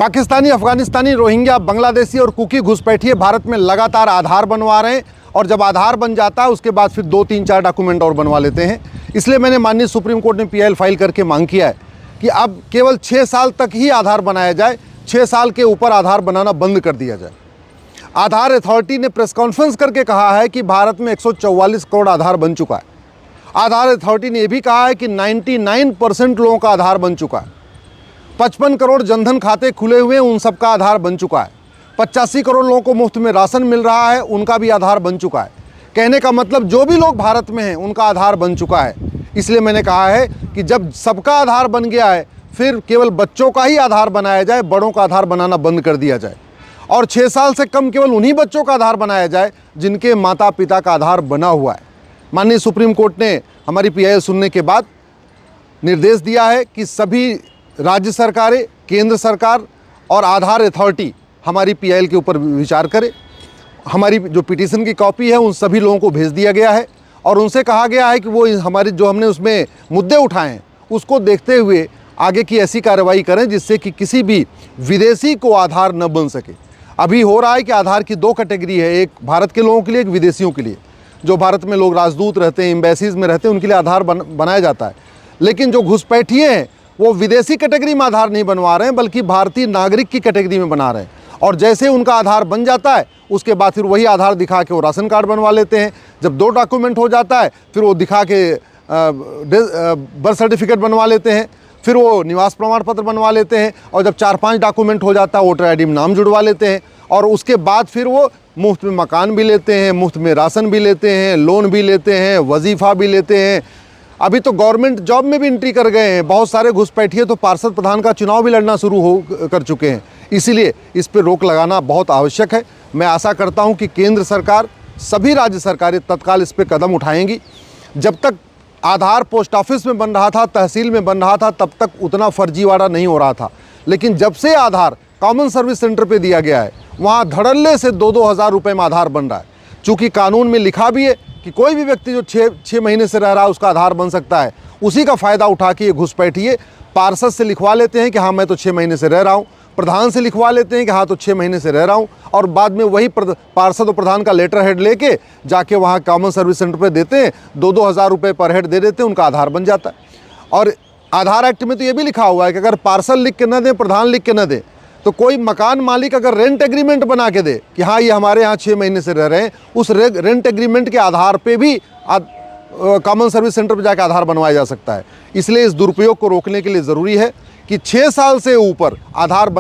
Pakistani, अफगानिस्तानी, Rohingya, Bangladeshi और cookie घुसपैठिए Bharat में लगातार आधार बनवा रहे हैं और जब आधार बन जाता है उसके बाद फिर 2, 3, 4 डॉक्यूमेंट और बनवा लेते हैं। इसलिए मैंने माननीय सुप्रीम कोर्ट में पीआईएल फाइल करके मांग किया है कि अब केवल 6 साल तक ही आधार बनाया जाए, 6 साल के ऊपर आधार बनाना बंद कर दिया जाए। आधार अथॉरिटी ने प्रेस कॉन्फ्रेंस करके कहा है कि भारत में 144 करोड़ आधार बन चुका है। आधार अथॉरिटी ने यह भी कहा है कि 99% लोगों का आधार बन चुका है। 55 करोड़ जनधन खाते खुले हुए हैं, उन सबका आधार बन चुका है। 85 करोड़ लोगों को मुफ्त में राशन मिल रहा है, उनका भी आधार बन चुका है। कहने का मतलब जो भी लोग भारत में हैं उनका आधार बन चुका है। इसलिए मैंने कहा है कि जब सबका आधार बन गया है फिर केवल बच्चों का ही आधार बनाया जाए, बड़ों का आधार बनाना बंद कर दिया जाए और 6 साल से कम केवल उन्हीं बच्चों का आधार बनाया जाए जिनके माता पिता का आधार बना हुआ है। माननीय सुप्रीम कोर्ट ने हमारी पीआईएल सुनने के बाद निर्देश दिया है कि सभी राज्य सरकारें, केंद्र सरकार और आधार अथॉरिटी हमारी पीआईएल के ऊपर विचार करे। हमारी जो पिटीशन की कॉपी है उन सभी लोगों को भेज दिया गया है और उनसे कहा गया है कि वो हमारे जो हमने उसमें मुद्दे उठाए हैं उसको देखते हुए आगे की ऐसी कार्रवाई करें जिससे कि किसी भी विदेशी को आधार न बन सके। अभी हो रहा है कि आधार की 2 कैटेगरी है, एक भारत के लोगों के लिए, एक विदेशियों के लिए। जो भारत में लोग राजदूत रहते हैं, एम्बेसीज में रहते हैं, उनके लिए आधार बनाया जाता है। लेकिन जो घुसपैठिए हैं वो विदेशी कैटेगरी में आधार नहीं बनवा रहे हैं बल्कि भारतीय नागरिक की कैटेगरी में बना रहे हैं और जैसे उनका आधार बन जाता है उसके बाद फिर वही आधार दिखा के वो राशन कार्ड बनवा लेते हैं। जब 2 डॉक्यूमेंट हो जाता है फिर वो दिखा के बर्थ सर्टिफिकेट बनवा लेते हैं, फिर वो निवास प्रमाण पत्र बनवा लेते हैं और जब 4-5 डॉक्यूमेंट हो जाता है वोटर आईडी में नाम जुड़वा लेते हैं और उसके बाद फिर वो मुफ्त में मकान भी लेते हैं, मुफ्त में राशन भी लेते हैं, लोन भी लेते हैं, वजीफ़ा भी लेते हैं। अभी तो गवर्नमेंट जॉब में भी एंट्री कर गए हैं। बहुत सारे घुसपैठिए तो पार्षद प्रधान का चुनाव भी लड़ना शुरू कर चुके हैं। इसीलिए इस पर रोक लगाना बहुत आवश्यक है। मैं आशा करता हूं कि केंद्र सरकार, सभी राज्य सरकारें तत्काल इस पर कदम उठाएंगी। जब तक आधार पोस्ट ऑफिस में बन रहा था, तहसील में बन रहा था, तब तक उतना फर्जीवाड़ा नहीं हो रहा था। लेकिन जब से आधार कॉमन सर्विस सेंटर पे दिया गया है वहाँ धड़ल्ले से 2-2 हज़ार रुपये में आधार बन रहा है। चूँकि कानून में लिखा भी है कि कोई भी व्यक्ति जो 6 महीने से रह रहा है उसका आधार बन सकता है, उसी का फ़ायदा उठा के ये घुसपैठिए पार्षद से लिखवा लेते हैं कि हाँ मैं तो 6 महीने से रह रहा हूँ, प्रधान से लिखवा लेते हैं कि हाँ तो 6 महीने से रह रहा हूँ और बाद में वही पार्षद और प्रधान का लेटर हेड लेके जाके वहाँ कॉमन सर्विस सेंटर पे देते हैं, 2-2 हज़ार रुपये पर हेड दे देते हैं, उनका आधार बन जाता है। और आधार एक्ट में तो ये भी लिखा हुआ है कि अगर पार्षद लिख के न दें, प्रधान लिख के न दे, तो कोई मकान मालिक अगर रेंट एग्रीमेंट बना के दे कि हाँ ये हमारे यहाँ 6 महीने से रह रहे हैं, उस रेंट एग्रीमेंट के आधार पे भी कॉमन सर्विस सेंटर पर जाकर आधार बनवाया जा सकता है। इसलिए इस दुरुपयोग को रोकने के लिए ज़रूरी है कि 6 साल से ऊपर आधार